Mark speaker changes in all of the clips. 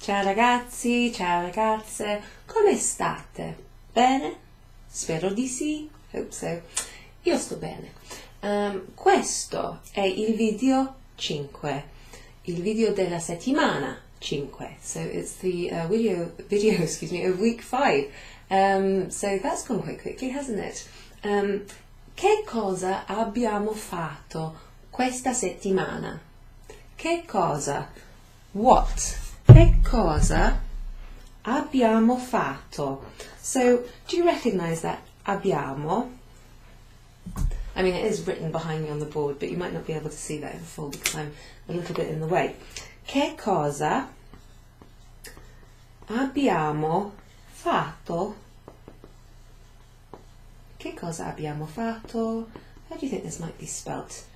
Speaker 1: Ciao ragazzi, ciao ragazze, come state? Bene? Spero di sì, hope so. Io sto bene. Questo è il video 5, il video della settimana 5. So it's the video of week 5. So that's gone quite quickly, hasn't it? Che cosa abbiamo fatto questa settimana? Che cosa? What? Che cosa abbiamo fatto? So, do you recognize that abbiamo? I mean, it is written behind me on the board, but you might not be able to see that in full because I'm a little bit in the way. Che cosa abbiamo fatto? Che cosa abbiamo fatto? How do you think this might be spelt?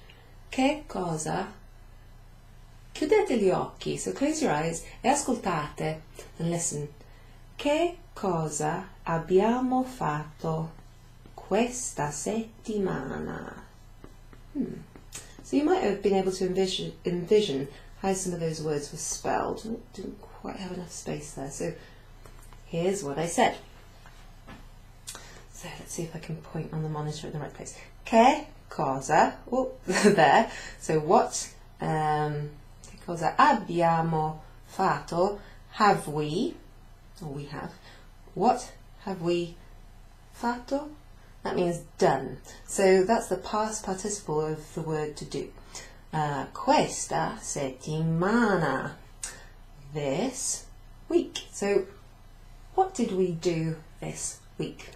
Speaker 1: Che cosa? Chiudete gli occhi, so close your eyes e ascoltate and listen. Che cosa abbiamo fatto questa settimana? So you might have been able to envision how some of those words were spelled. Didn't quite have enough space there, so here's what I said. So let's see if I can point on the monitor in the right place. Che cosa? Oh, there. So what? Cosa abbiamo fatto? Have we? Or we have. What have we fatto? That means done. So that's the past participle of the word to do. Questa settimana. This week. So what did we do this week?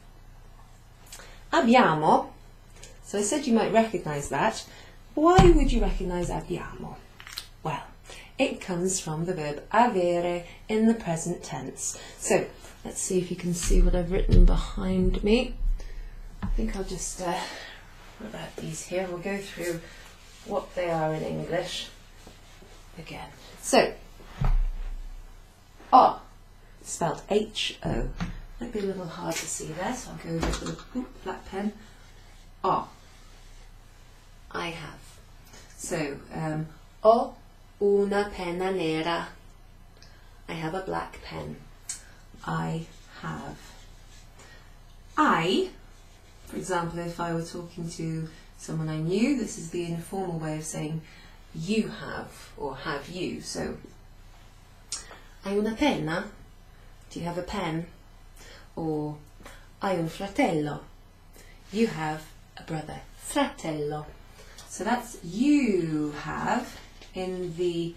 Speaker 1: Abbiamo. So I said you might recognise that. Why would you recognise abbiamo? Well, it comes from the verb avere in the present tense. So let's see if you can see what I've written behind me. I think I'll just put out these here. We'll go through what they are in English again. So, O, spelled H-O. Might be a little hard to see there, so I'll go with the black pen. O, I have. So, ho una penna nera. I have a black pen. I have. I, for example, if I were talking to someone I knew, this is the informal way of saying you have or have you. So, hai una penna? Do you have a pen? Or hai un fratello? You have a brother. Fratello. So that's you have in the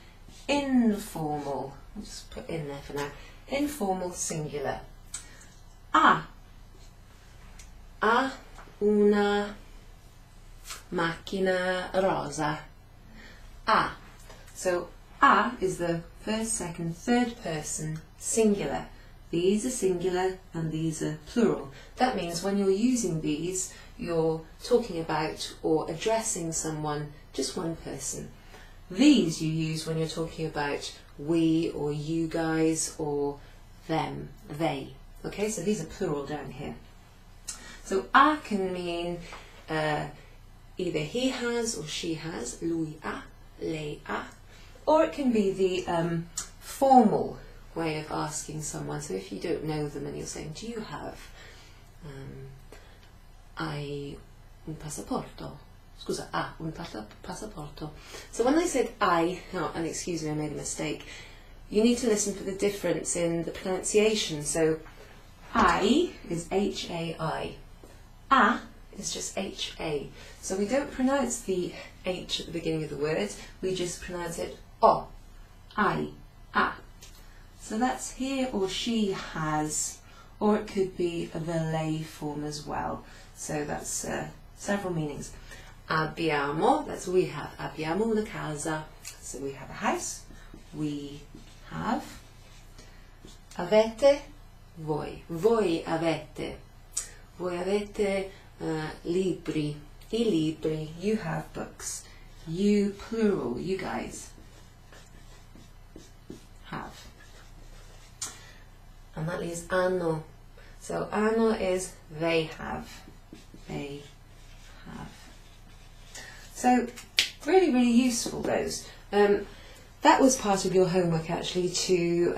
Speaker 1: informal, I'll just put in there for now, informal singular. Ha una macchina rosa. Ha. So ha is the first, second, third person singular. These are singular and these are plural. That means when you're using these, you're talking about or addressing someone, just one person. These you use when you're talking about we or you guys or them, they. Okay, so these are plural down here. So a can mean either he has or she has, lui ha, lei ha, or it can be the formal way of asking someone. So if you don't know them and you're saying, do you have hai un passaporto? Scusa, un passaporto. So when I said I, and excuse me, I made a mistake, you need to listen for the difference in the pronunciation. So I is H-A-I. A is just H-A. So we don't pronounce the H at the beginning of the word, we just pronounce it O. I, A. So that's he or she has, or it could be a lei form as well. So that's several meanings. Abbiamo, that's we have. Abbiamo una casa. So we have a house. We have. Avete, voi. Voi avete. Voi avete libri. I libri. You have books. You, plural, you guys have. And that leaves hanno. So hanno is they have. They have. So really, really useful those. that was part of your homework actually, to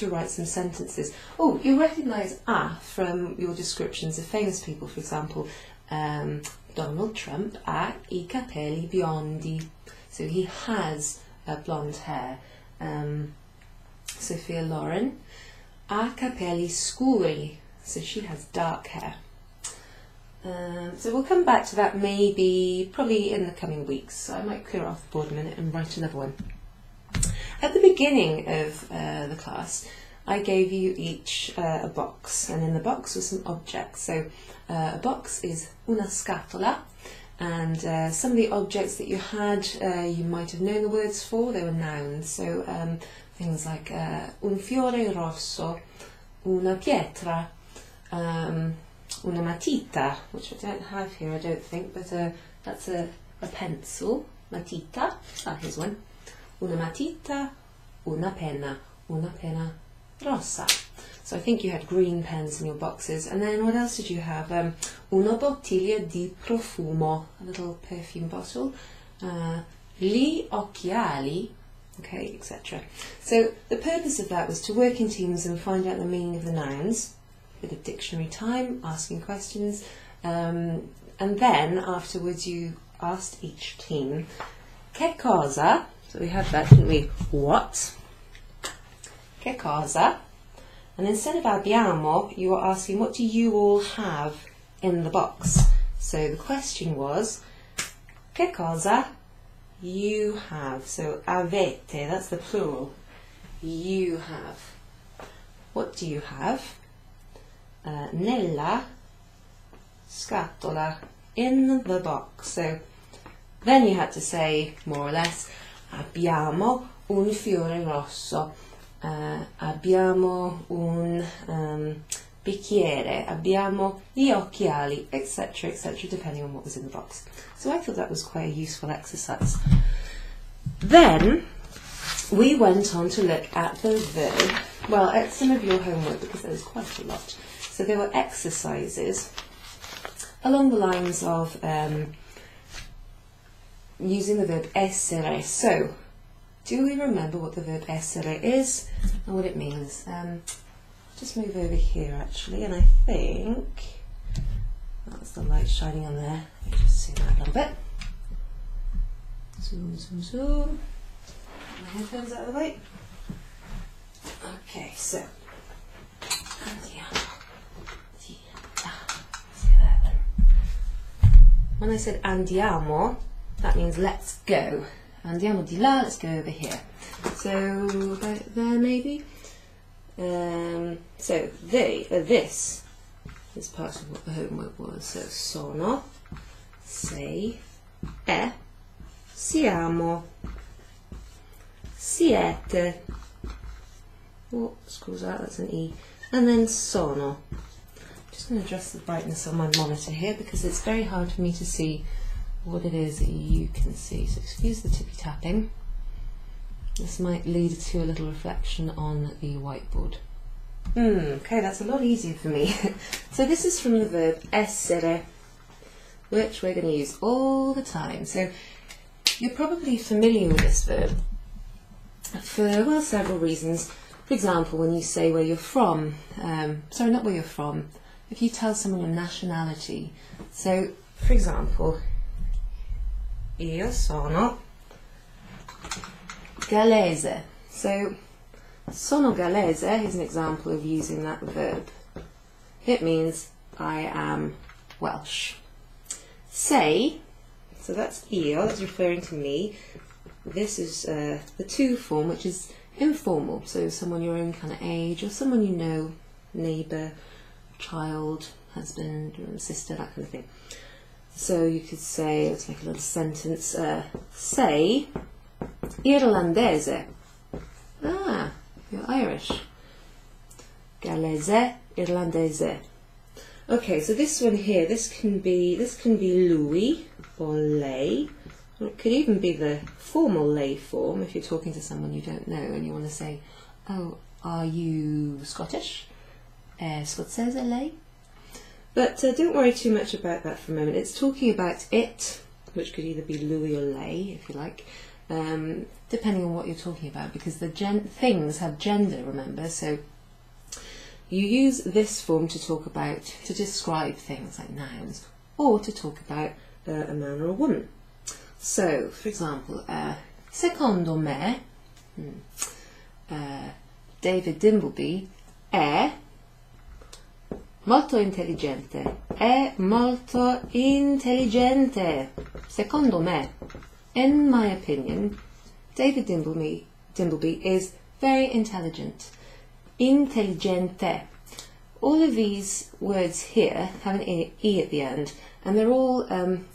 Speaker 1: write some sentences. Oh, you recognise from your descriptions of famous people, for example, Donald Trump ha I capelli biondi, so he has blonde hair. Sophia Loren ha capelli scuri, so she has dark hair. So we'll come back to that probably in the coming weeks. So I might clear off the board a minute and write another one. At the beginning of the class, I gave you each a box, and in the box were some objects. So a box is una scatola, and some of the objects that you had, you might have known the words for. They were nouns. So things like un fiore rosso, una pietra, una matita, which I don't have here, I don't think, but that's a pencil, matita. Here's one. Una matita, una penna rossa. So I think you had green pens in your boxes. And then what else did you have? Una bottiglia di profumo, a little perfume bottle. Gli occhiali, okay, etc. So the purpose of that was to work in teams and find out the meaning of the nouns. Bit of dictionary time, asking questions, and then afterwards you asked each team, che cosa? So we had that, didn't we? What? Che cosa? And instead of abbiamo, you were asking, what do you all have in the box? So the question was, che cosa you have? So avete, that's the plural. You have. What do you have? Nella scatola, in the box. So then you had to say, more or less, abbiamo un fiore rosso, abbiamo un bicchiere, abbiamo gli occhiali, etc., etc., depending on what was in the box. So I thought that was quite a useful exercise. Then we went on to look at the verb, well, at some of your homework, because there was quite a lot. So there were exercises along the lines of using the verb essere. So, do we remember what the verb essere is and what it means? Just move over here actually, and I think that's the light shining on there. Let me just zoom out a little bit. Zoom, zoom, zoom. My headphones out of the way. Okay, so when I said andiamo, that means let's go. Andiamo di là, let's go over here. So about there maybe. So this is part of what the homework was. So sono, sei, siamo, siete. Oh, screws out, that's an E. And then sono. I'm just going to adjust the brightness on my monitor here because it's very hard for me to see what it is that you can see. So excuse the tippy tapping. This might lead to a little reflection on the whiteboard. Okay, that's a lot easier for me. So this is from the verb essere, which we're going to use all the time. So you're probably familiar with this verb for, well, several reasons. For example, when you say where you're from, sorry, not where you're from, if you tell someone your nationality. So, for example, io sono gallese. So, sono gallese is an example of using that verb. It means I am Welsh. Sei, so that's io, that's referring to me. This is the to form, which is informal, so someone your own kind of age, or someone you know, neighbour, child, husband, or sister, that kind of thing. So you could say, let's make a little sentence, sei irlandese. Ah, you're Irish. Gallese, irlandese. Okay, so this one here, this can be lui or lei. Or it could even be the formal lei form if you're talking to someone you don't know and you want to say, oh, are you Scottish? Scozzese lei? But don't worry too much about that for a moment. It's talking about it, which could either be lui or lei, if you like, depending on what you're talking about, because the things have gender, remember, so you use this form to describe things like nouns, or to talk about a man or a woman. So, for example, secondo me, David Dimbleby è molto intelligente. È molto intelligente. Secondo me, in my opinion, David Dimbleby is very intelligent. Intelligente. All of these words here have an E at the end, and they're all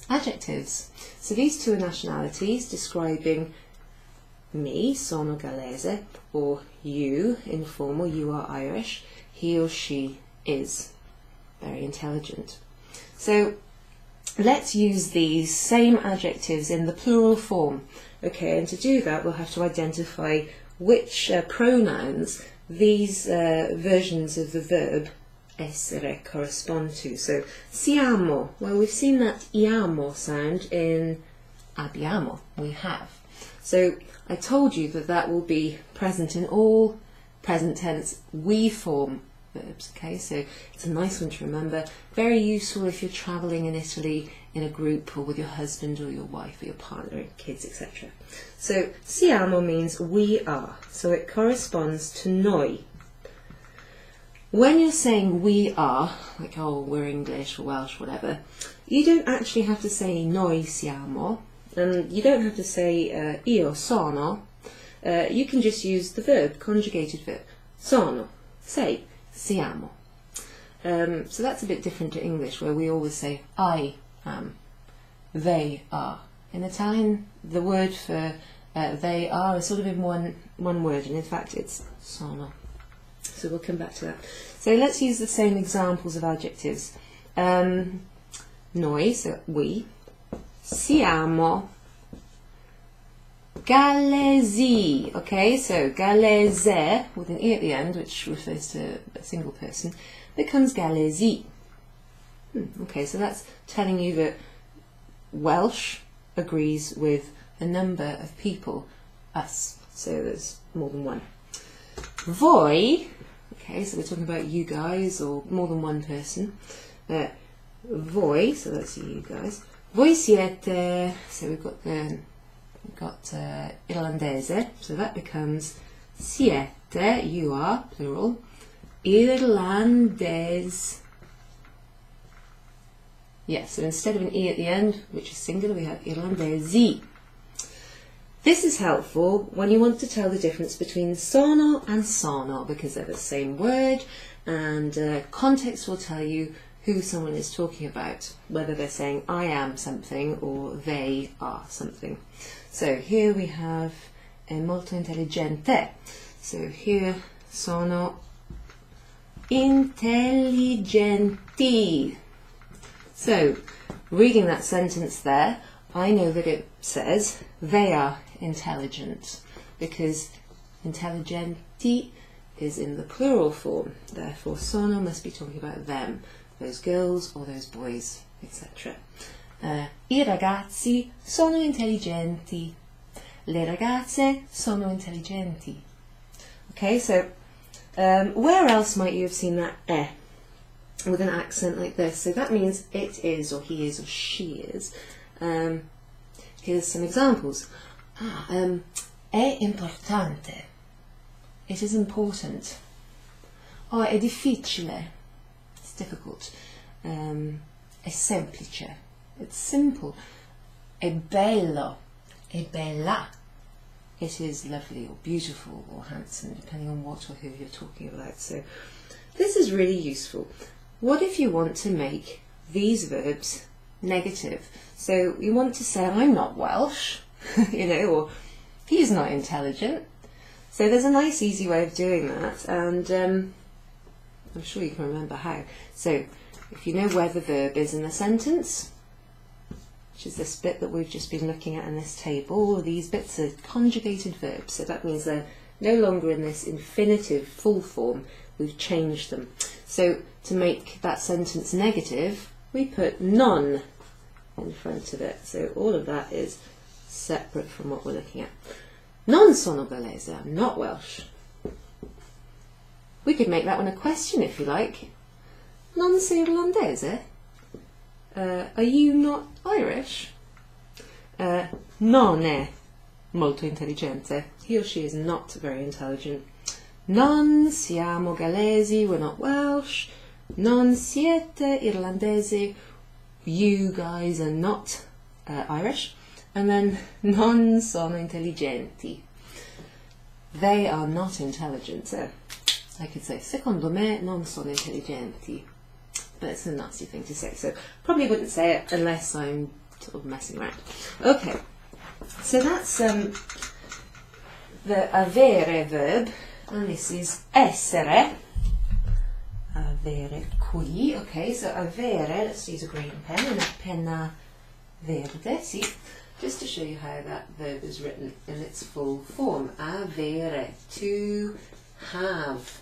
Speaker 1: adjectives. So these two are nationalities describing me, sono gallese, or you, informal, you are Irish, he or she is very intelligent. So let's use these same adjectives in the plural form. Okay, and to do that we'll have to identify which pronouns these versions of the verb essere correspond to. So siamo, well, we've seen that iamo sound in abbiamo, we have. So I told you that that will be present in all present tense we form verbs, okay, so it's a nice one to remember, very useful if you're travelling in Italy in a group or with your husband or your wife or your partner, kids, etc. So siamo means we are, so it corresponds to noi. When you're saying we are, like, oh, we're English or Welsh, whatever, you don't actually have to say noi siamo, and you don't have to say io sono. You can just use the verb, conjugated verb, sono, say, siamo. So that's a bit different to English, where we always say I am, they are. In Italian, the word for they are is sort of in one word, and in fact it's sono. So we'll come back to that. So let's use the same examples of adjectives. Noi, so we, siamo gallesi, okay, so gallese with an E at the end, which refers to a single person, becomes gallesi. Okay, so that's telling you that Welsh agrees with a number of people, us, so there's more than one. Voi, okay, so we're talking about you guys or more than one person. Voi, so that's you guys. Voi siete, so we've got irlandese, so that becomes siete, you are, plural, irlandes. Yes, so instead of an E at the end, which is singular, we have irlandesi. This is helpful when you want to tell the difference between sono and sono, because they're the same word, and context will tell you who someone is talking about, whether they're saying I am something or they are something. So here we have molto intelligente. So here sono intelligenti. So reading that sentence there, I know that it says they are intelligent, because intelligenti is in the plural form. Therefore sono must be talking about them, those girls or those boys, etc. I ragazzi sono intelligenti. Le ragazze sono intelligenti. Okay, so where else might you have seen that e with an accent like this? So that means it is, or he is, or she is. Here's some examples. È importante. It is important. Oh, è difficile. It's difficult. È semplice. It's simple. È bello. È bella. It is lovely or beautiful or handsome, depending on what or who you're talking about. So this is really useful. What if you want to make these verbs negative? So you want to say, I'm not Welsh, you know, or he's not intelligent. So there's a nice easy way of doing that, and I'm sure you can remember how. So if you know where the verb is in the sentence, which is this bit that we've just been looking at in this table, all of these bits are conjugated verbs, so that means they're no longer in this infinitive full form, we've changed them. So to make that sentence negative, we put non in front of it, so all of that is separate from what we're looking at. Non sono gallese, I'm not Welsh. We could make that one a question if you like. Non sei irlandese? Are you not Irish? Non è molto intelligente. He or she is not very intelligent. Non siamo gallesi, we're not Welsh. Non siete irlandesi, you guys are not Irish. And then non sono intelligenti. They are not intelligent. So I could say, secondo me non sono intelligenti. But it's a nasty thing to say, so probably wouldn't say it unless I'm sort of messing around. Okay, so that's the avere verb, and this is essere. Avere qui. Okay, so avere, let's use a green pen, and a penna verde, see, just to show you how that verb is written in its full form. Avere, to have.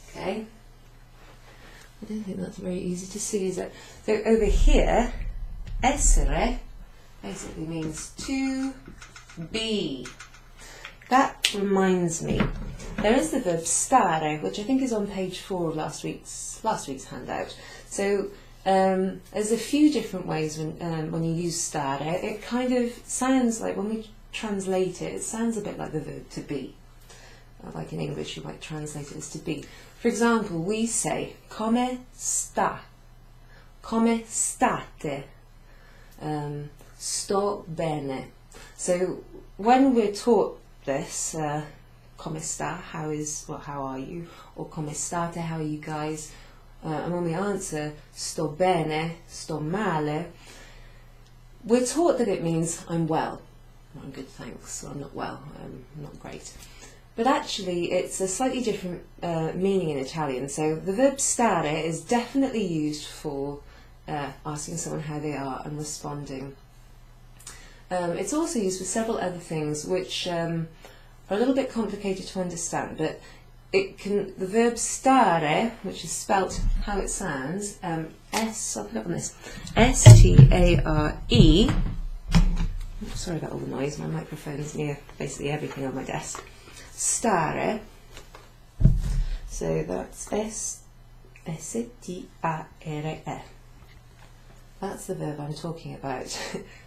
Speaker 1: Okay. I don't think that's very easy to see, is it? So over here, essere basically means to be. That reminds me, there is the verb stare, which I think is on page 4 of last week's handout. So there's a few different ways when you use stare. It kind of sounds like, when we translate it, it sounds a bit like the verb to be. Like in English, you might translate it as to be. For example, we say, come sta, come state, sto bene. So when we're taught this, come sta, how are you, or come state, how are you guys, and when we answer sto bene, sto male, we're taught that it means I'm well, I'm good thanks, or I'm not well, I'm not great. But actually it's a slightly different meaning in Italian. So the verb stare is definitely used for asking someone how they are and responding. It's also used for several other things which are a little bit complicated to understand, but the verb stare, which is spelt how it sounds, I'll put it on this, S-T-A-R-E, sorry about all the noise, my microphone's near basically everything on my desk. Stare, so that's S-T-A-R-E. That's the verb I'm talking about,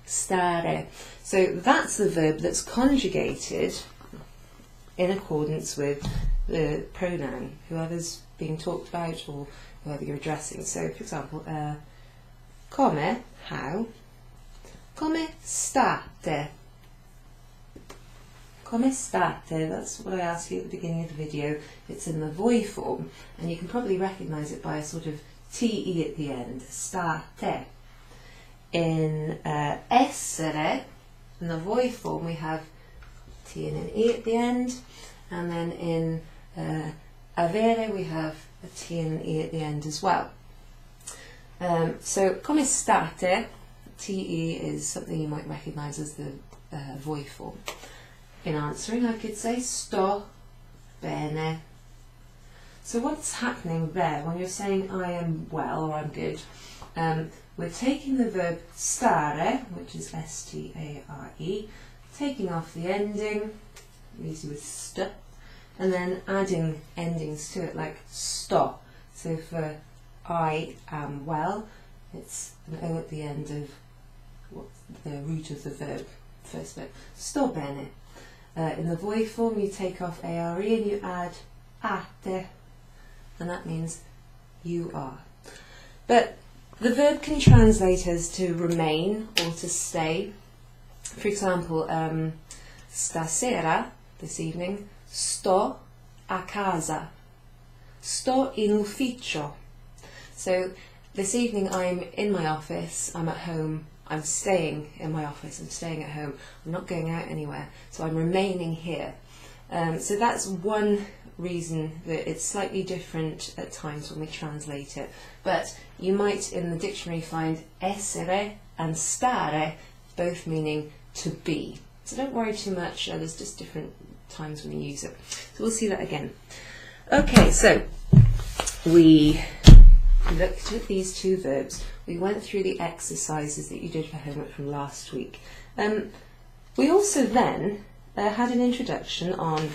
Speaker 1: stare. So that's the verb that's conjugated in accordance with the pronoun, whoever's being talked about or whoever you're addressing. So, for example, come, how, come state. Come state, that's what I asked you at the beginning of the video. It's in the voi form, and you can probably recognise it by a sort of te at the end, state. In essere, in the voi form, we have t and an e at the end, and then in avere we have a t and an e at the end as well. So come state, te is something you might recognise as the voi form. In answering, I could say sto bene. So what's happening there when you're saying I am well or I'm good? We're taking the verb stare, which is S-T-A-R-E, taking off the ending, usually with st, and then adding endings to it like sto. So for I am well, it's an O at the end of the root of the verb, first bit, sto bene. In the voi form you take off are and you add ate, and that means you are. But the verb can translate as to remain or to stay. For example, stasera, this evening, sto a casa, sto in ufficio. So this evening I'm in my office, I'm at home, I'm staying in my office, I'm staying at home, I'm not going out anywhere, so I'm remaining here. So that's one reason that it's slightly different at times when we translate it. But you might in the dictionary find essere and stare both meaning to be. So don't worry too much, there's just different times when you use it. So we'll see that again. Okay, so we looked at these two verbs. We went through the exercises that you did for homework from last week. We also then had an introduction on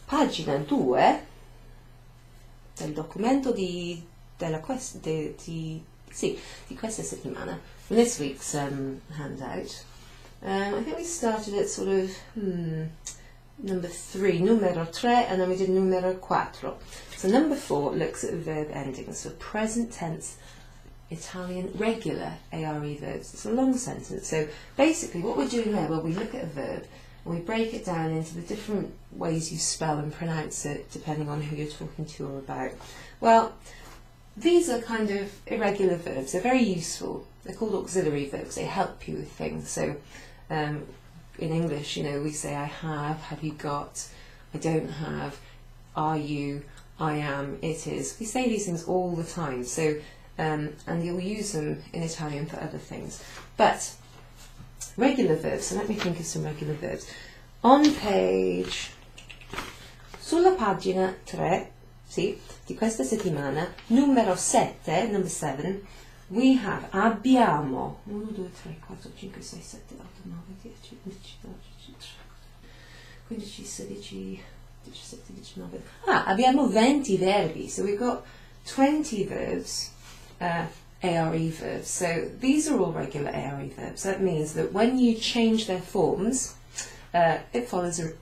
Speaker 1: pagina 2 del documento di questa settimana, from this week's handout. I think we started at sort of number 3, numero 3, and then we did numero 4. So number 4 looks at verb endings, so present tense Italian regular ARE verbs. It's a long sentence, so basically what we're doing there, well, we look at a verb and we break it down into the different ways you spell and pronounce it depending on who you're talking to or about. Well, these are kind of irregular verbs. They're very useful. They're called auxiliary verbs. They help you with things. So in English, you know, we say I have you got, I don't have, are you, I am, it is. We say these things all the time. So and you'll use them in Italian for other things. But regular verbs, so let me think of some regular verbs. On page, sulla pagina 3, sì, di questa settimana, numero 7, number 7, we have abbiamo 1, 2, 3, 4, 5, 6, 7, 8, 9, 10, 11, 12, 15, 16, 17, 19. Abbiamo 20 verbi, so we've got 20 verbs. ARE verbs. So these are all regular ARE verbs. That means that when you change their forms, it follows a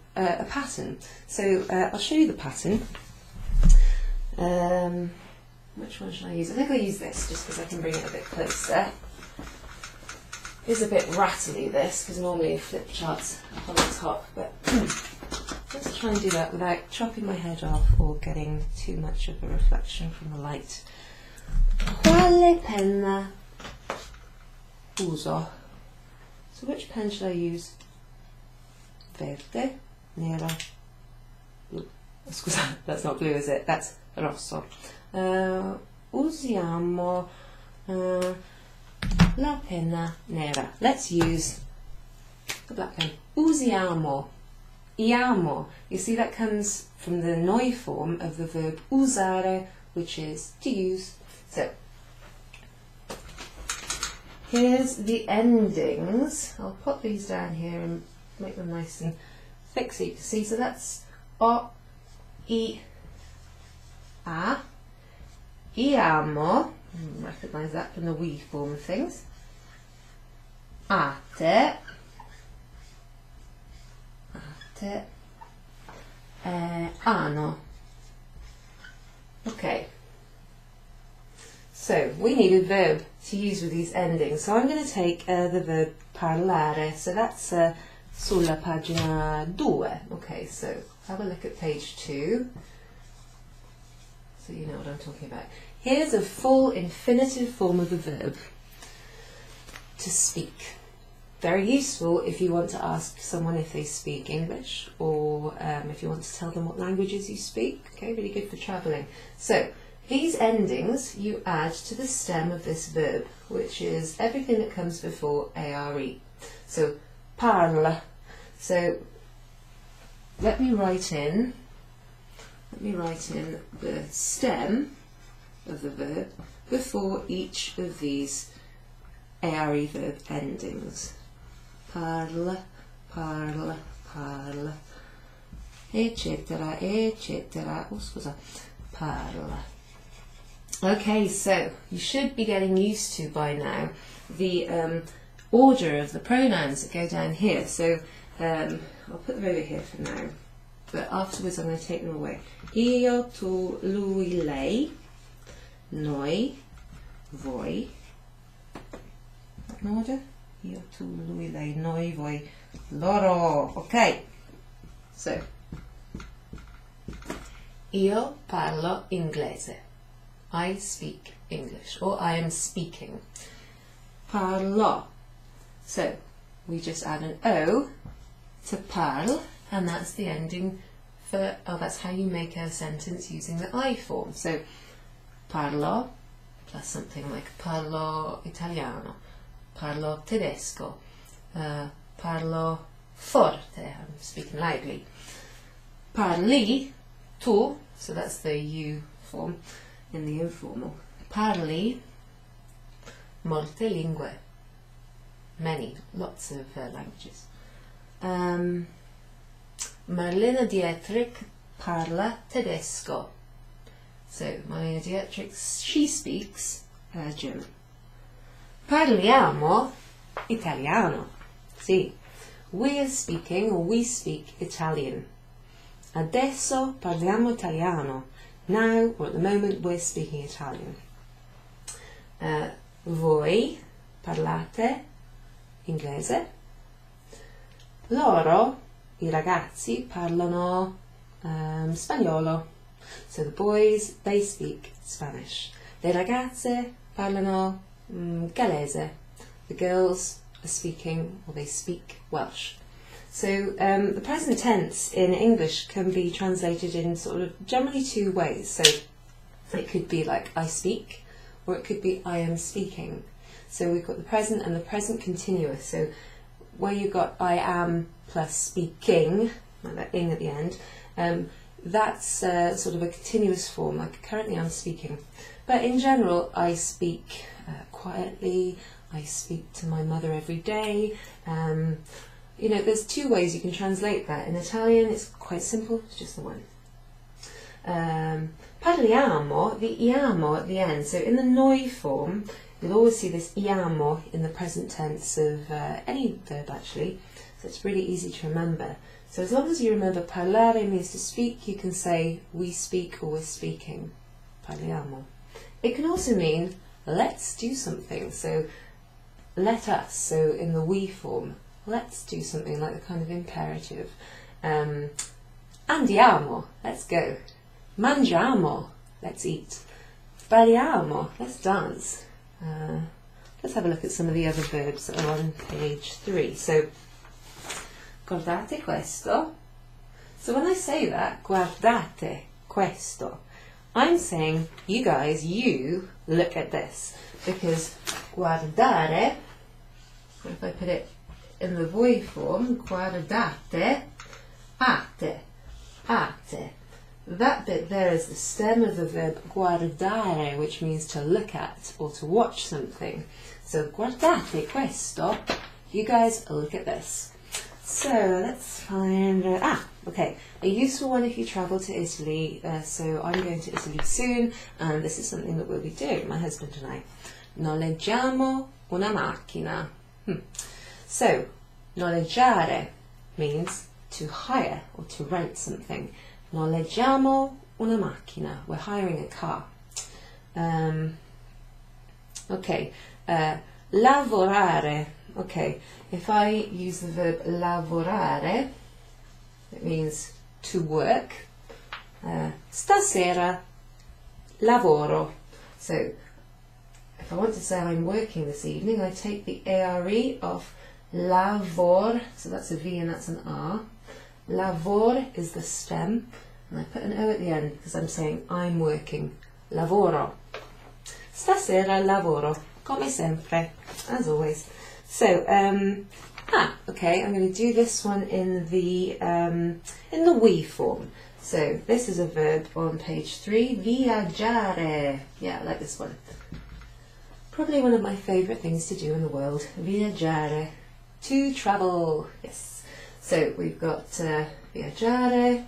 Speaker 1: pattern. So I'll show you the pattern. Which one should I use? I think I'll use this just because I can bring it a bit closer. It's a bit rattly, this, because normally a flip chart's up on the top, but let's try and do that without chopping my head off or getting too much of a reflection from the light. Quale penna uso? So which pen should I use? Verde, nero, blu. Scusa, that's not blue, is it? That's rosso. Usiamo la penna nera. Let's use the black pen. Usiamo. Iamo. You see, that comes from the noi form of the verb usare, which is to use. So, here's the endings. I'll put these down here and make them nice and thick so you can see. So that's o, I, a, iamo. Recognise that from the we form of things. Ate, ano. Okay. So we need a verb to use with these endings. So I'm going to take the verb parlare. So that's sulla pagina 2. Okay, so have a look at page 2. So you know what I'm talking about. Here's a full infinitive form of the verb. To speak. Very useful if you want to ask someone if they speak English, or if you want to tell them what languages you speak. Okay, really good for travelling. So these endings you add to the stem of this verb, which is everything that comes before are. So parla. So let me write in the stem of the verb before each of these are verb endings. Parla, parla, parla, eccetera, eccetera. Oh, scusa. Parla. Okay, so you should be getting used to by now the order of the pronouns that go down here. So I'll put them over here for now, but afterwards I'm going to take them away. Io, tu, lui, lei, noi, voi. In order? Io, tu, lui, lei, noi, voi, loro. Okay. So, io parlo inglese. I speak English, or I am speaking. Parlo. So, we just add an O to parle, and that's the ending for, that's how you make a sentence using the I form. So, parlo plus something like parlo italiano, parlo tedesco, parlo forte, I'm speaking loudly. Parli, tu, so that's the U form in the informal. Parli molte lingue. many, lots of languages. Marlene Dietrich parla tedesco. So Marlene Dietrich, she speaks German. Parliamo italiano. Sì, we are speaking, or we speak Italian. Adesso parliamo italiano. Now, or at the moment, we're speaking Italian. Voi parlate inglese. Loro, I ragazzi, parlano spagnolo. So the boys, they speak Spanish. Le ragazze parlano gallese. The girls are speaking, or they speak Welsh. So the present tense in English can be translated in sort of generally two ways. So it could be like I speak, or it could be I am speaking. So we've got the present and the present continuous. So where you've got I am plus speaking, like that ing at the end, that's sort of a continuous form, like currently I'm speaking. But in general, I speak quietly, I speak to my mother every day. You know, there's two ways you can translate that. In Italian, it's quite simple, it's just the one. Parliamo, the iamo at the end. So in the noi form, you'll always see this iamo in the present tense of any verb actually. So it's really easy to remember. So as long as you remember parlare means to speak, you can say we speak or we're speaking. Parliamo. It can also mean let's do something. So let us, so in the we form. Let's do something, like the kind of imperative. Andiamo, let's go. Mangiamo, let's eat. Balliamo, let's dance. Let's have a look at some of the other verbs that are on page 3. So, guardate questo. So when I say that, guardate questo, I'm saying, you guys, you look at this. Because guardare, if I put it in the voi form, guardate, ate, ate. That bit there is the stem of the verb guardare, which means to look at or to watch something. So guardate questo, you guys look at this. So let's find, okay, a useful one if you travel to Italy. So I'm going to Italy soon, and this is something that we'll be doing, my husband and I. Noleggiamo una macchina. So, noleggiare means to hire or to rent something. Noleggiamo una macchina. We're hiring a car. Okay. Lavorare. Okay. If I use the verb lavorare, it means to work. Stasera lavoro. So, if I want to say I'm working this evening, I take the are off lavor, so that's a V and that's an R. Lavor is the stem, and I put an O at the end because I'm saying I'm working. Lavoro. Stasera lavoro, come sempre, as always. So, okay, I'm going to do this one in the we form. So this is a verb on page 3, viaggiare. Yeah, I like this one. Probably one of my favourite things to do in the world. Viaggiare. To travel. Yes. So we've got viaggiare.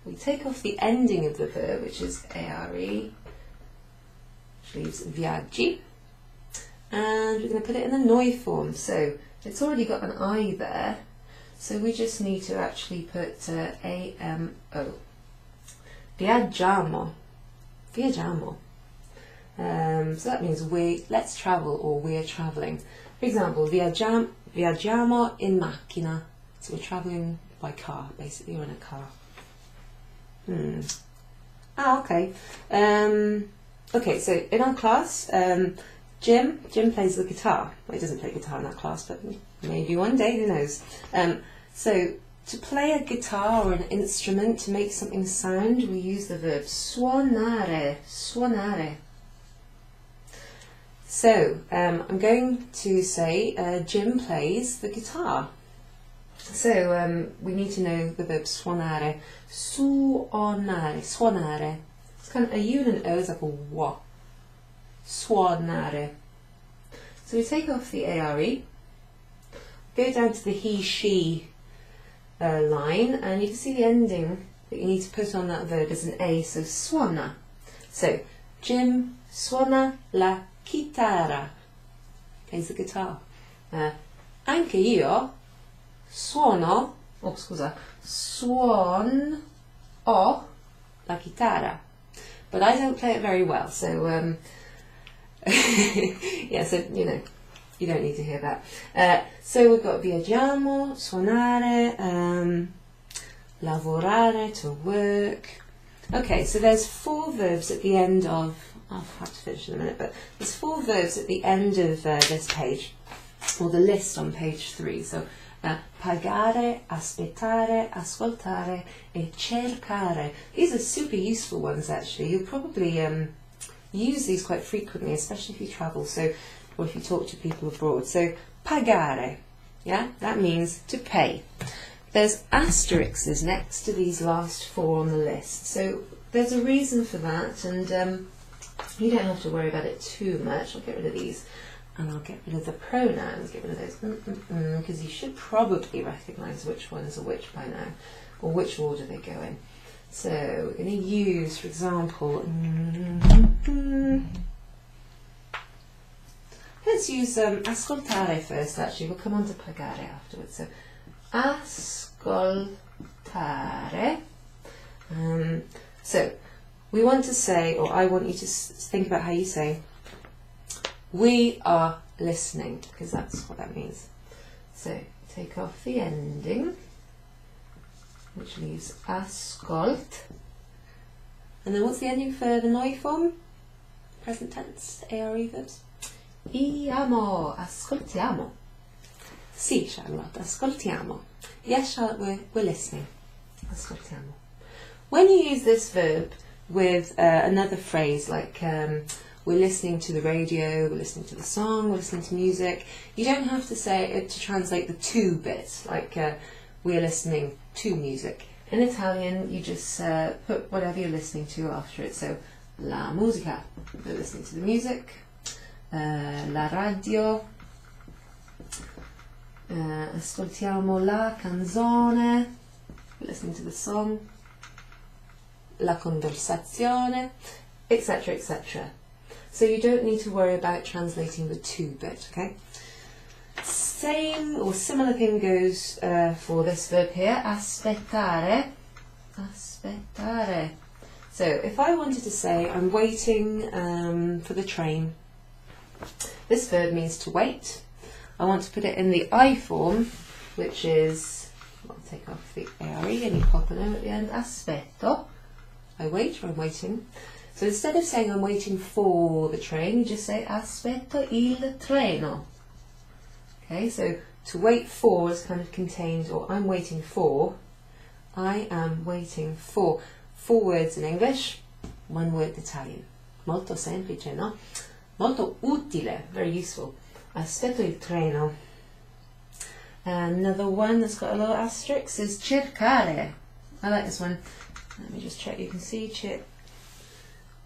Speaker 1: We take off the ending of the verb, which is are, which leaves viaggi. And we're going to put it in the noi form. So it's already got an I there. So we just need to actually put amo. Viaggiamo. Viaggiamo. So that means let's travel, or we're travelling. For example, viaggiamo in macchina. So we're travelling by car, basically, or in a car. Okay. Okay, so in our class, Jim plays the guitar. Well, he doesn't play guitar in that class, but maybe one day, who knows. So to play a guitar or an instrument, to make something sound, we use the verb suonare, suonare. So I'm going to say Jim plays the guitar. So we need to know the verb suonare. Suonare, suonare. It's kind of a U and an O is like a wa. Suonare. So we take off the are, go down to the he, she line, and you can see the ending that you need to put on that verb is an A, so suona. So, Jim suona la chitarra, plays the guitar. Anche io suono la chitarra, but I don't play it very well, so yeah, so you know, you don't need to hear that. So we've got viaggiamo, suonare, lavorare, to work. Okay, so there's 4 verbs at the end of, I'll have to finish in a minute, but there's 4 verbs at the end of this page, or the list on page 3. So pagare, aspettare, ascoltare, e cercare. These are super useful ones actually. You'll probably use these quite frequently, especially if you travel, so, or if you talk to people abroad. So pagare, yeah, that means to pay. There's asterisks next to these last 4 on the list, so there's a reason for that, and you don't have to worry about it too much. I'll get rid of these, and I'll get rid of the pronouns, get rid of those, because you should probably recognise which ones are which by now, or which order they go in. So we're going to use, for example, let's use ascoltare first actually, we'll come on to pagare afterwards. So ascoltare. So we want to say, or I want you to think about how you say, we are listening, because that's what that means. So take off the ending, which leaves ascolt. And then what's the ending for the noi form? Present tense, ARE verbs. Iamo, ascoltiamo. Sì, Charlotte, ascoltiamo. Yes, Charlotte, we're listening. Ascoltiamo. When you use this verb with another phrase like we're listening to the radio, we're listening to the song, we're listening to music, you don't have to say it to translate the to bit, like we're listening to music. In Italian, you just put whatever you're listening to after it. So, la musica, we're listening to the music. La radio, ascoltiamo la canzone, we're listening to the song. La conversazione, etc., etc. So you don't need to worry about translating the to bit, okay? Same or similar thing goes for this verb here, aspettare. Aspettare. So if I wanted to say I'm waiting for the train, this verb means to wait. I want to put it in the I form, which is, I'll take off the ARE and you pop an O at the end, aspetto. I wait, or I'm waiting. So instead of saying I'm waiting for the train, you just say aspetto il treno. Okay, so to wait for is kind of contained, or I'm waiting for, I am waiting for. 4 words in English, 1 word in Italian. Molto semplice, no? Molto utile, very useful. Aspetto il treno. Another one that's got a little asterisk is cercare. I like this one. Let me just check you can see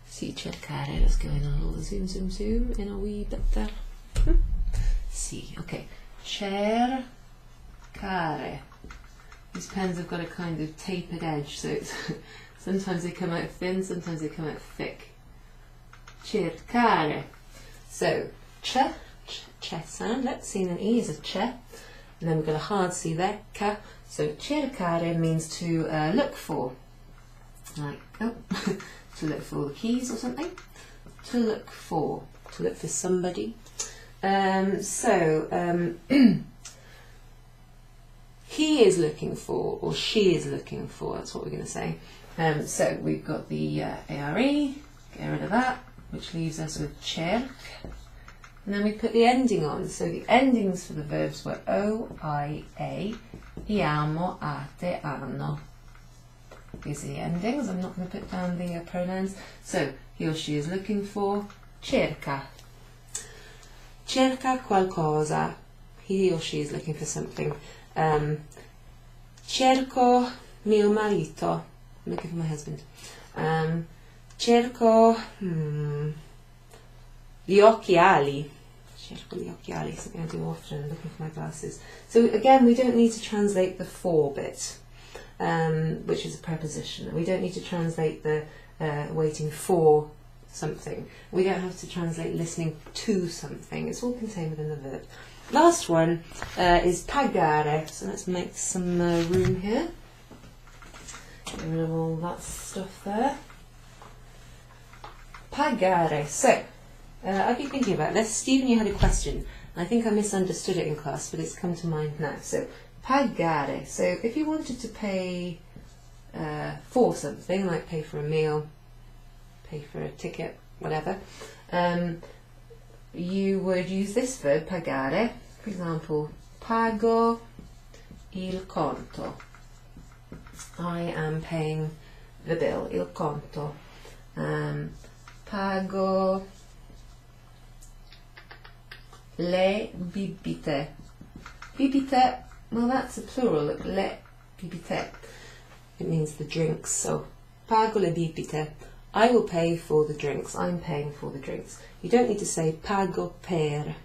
Speaker 1: cercare, let's go in a little zoom in a wee bit there. See, okay. Cercare. These pens have got a kind of tapered edge, so it's sometimes they come out thin, sometimes they come out thick. Cercare. So, ch sound, let's see, an E is a ch, and then we've got a hard C there, ca. So cercare means to look for. Like, oh, to look for the keys or something. To look for somebody. He is looking for, or she is looking for, that's what we're going to say. So we've got the ARE, get rid of that, which leaves us with cerc. And then we put the ending on. So the endings for the verbs were O, I, A, iamo, ate, hanno. These are the endings. I'm not going to put down the pronouns. So he or she is looking for, cerca. Cerca qualcosa. He or she is looking for something. Cerco mio marito. I'm looking for my husband. Cerco gli occhiali. cerco gli occhiali, something I do often, looking for my glasses. So again, we don't need to translate the for bit, which is a preposition. We don't need to translate the waiting for something. We don't have to translate listening to something. It's all contained within the verb. Last one is pagare. So let's make some room here. Get rid of all that stuff there. Pagare. So, I've been thinking about this. Stephen, you had a question. I think I misunderstood it in class, but it's come to mind now. So, pagare. So, if you wanted to pay for something, like pay for a meal, pay for a ticket, whatever, you would use this verb, pagare. For example, pago il conto. I am paying the bill, il conto. Pago le bibite. Bibite, well, that's a plural, le bibite. It means the drinks, so pago le bibite. I will pay for the drinks. I'm paying for the drinks. You don't need to say pago per.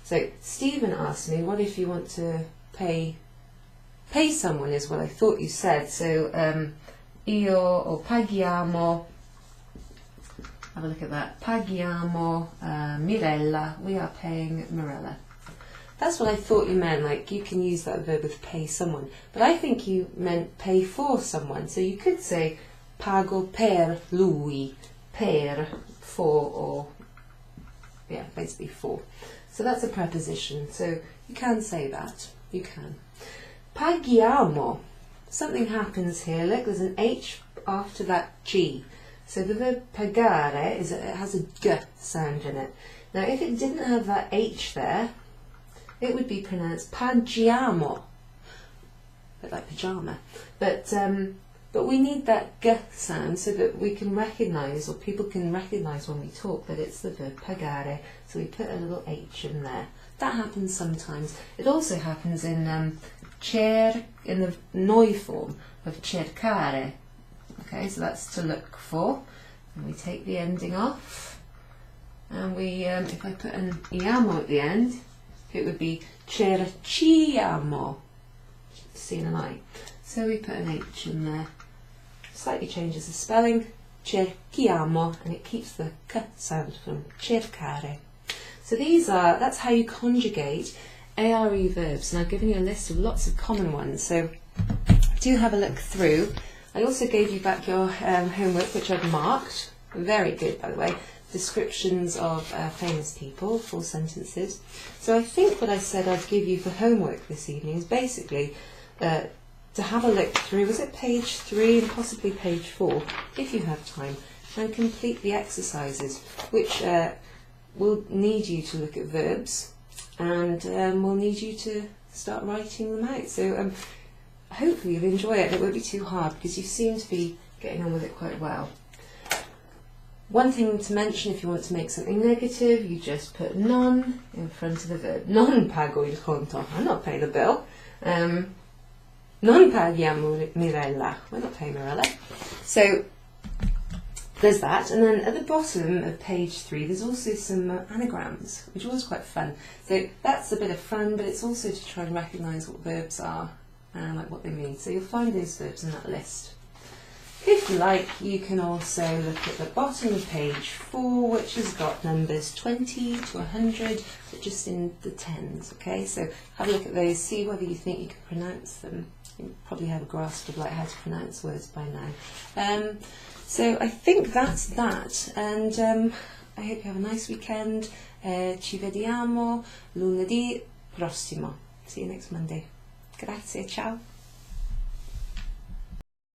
Speaker 1: So Stephen asked me, what if you want to pay someone is what I thought you said. So io or paghiamo, have a look at that, paghiamo Mirella, we are paying Mirella. That's what I thought you meant, like you can use that verb with pay someone, but I think you meant pay for someone. So you could say pago per lui, per, for, or yeah, basically for. So that's a preposition, so you can say that, you can. Paghiamo, something happens here, look, there's an H after that G. So the verb pagare, it has a G sound in it. Now if it didn't have that H there, it would be pronounced paghiamo, a bit like pyjama. But we need that G sound so that we can recognise, or people can recognise when we talk, that it's the verb pagare. So we put a little H in there. That happens sometimes. It also happens in in the noi form of cercare. Okay, so that's to look for. And we take the ending off. And we, if I put an iamo at the end, it would be cerchiamo. C and an I. So we put an H in there. Slightly changes the spelling. Cerchiamo, and it keeps the K sound from cercare. So that's how you conjugate ARE verbs, and I've given you a list of lots of common ones, so do have a look through. I also gave you back your homework, which I've marked. Very good, by the way. Descriptions of famous people, full sentences. So I think what I said I'd give you for homework this evening is basically to have a look through, was it page 3 and possibly page 4, if you have time, and complete the exercises, which will need you to look at verbs, and we'll need you to start writing them out. So hopefully you'll enjoy it. It won't be too hard because you seem to be getting on with it quite well. One thing to mention, if you want to make something negative, you just put non in front of the verb. Non pago il conto. I'm not paying the bill. Non paghiamo Mirella. We're not paying Mirella. So there's that, and then at the bottom of page 3 there's also some anagrams, which was quite fun. So that's a bit of fun, but it's also to try and recognise what verbs are and like what they mean. So you'll find those verbs in that list. If you like, you can also look at the bottom of page 4, which has got numbers 20 to 100, but just in the tens, okay? So have a look at those, see whether you think you can pronounce them. You probably have a grasp of like how to pronounce words by now. So I think that's that, and I hope you have a nice weekend. Ci vediamo lunedì prossimo. See you next Monday. Grazie, ciao.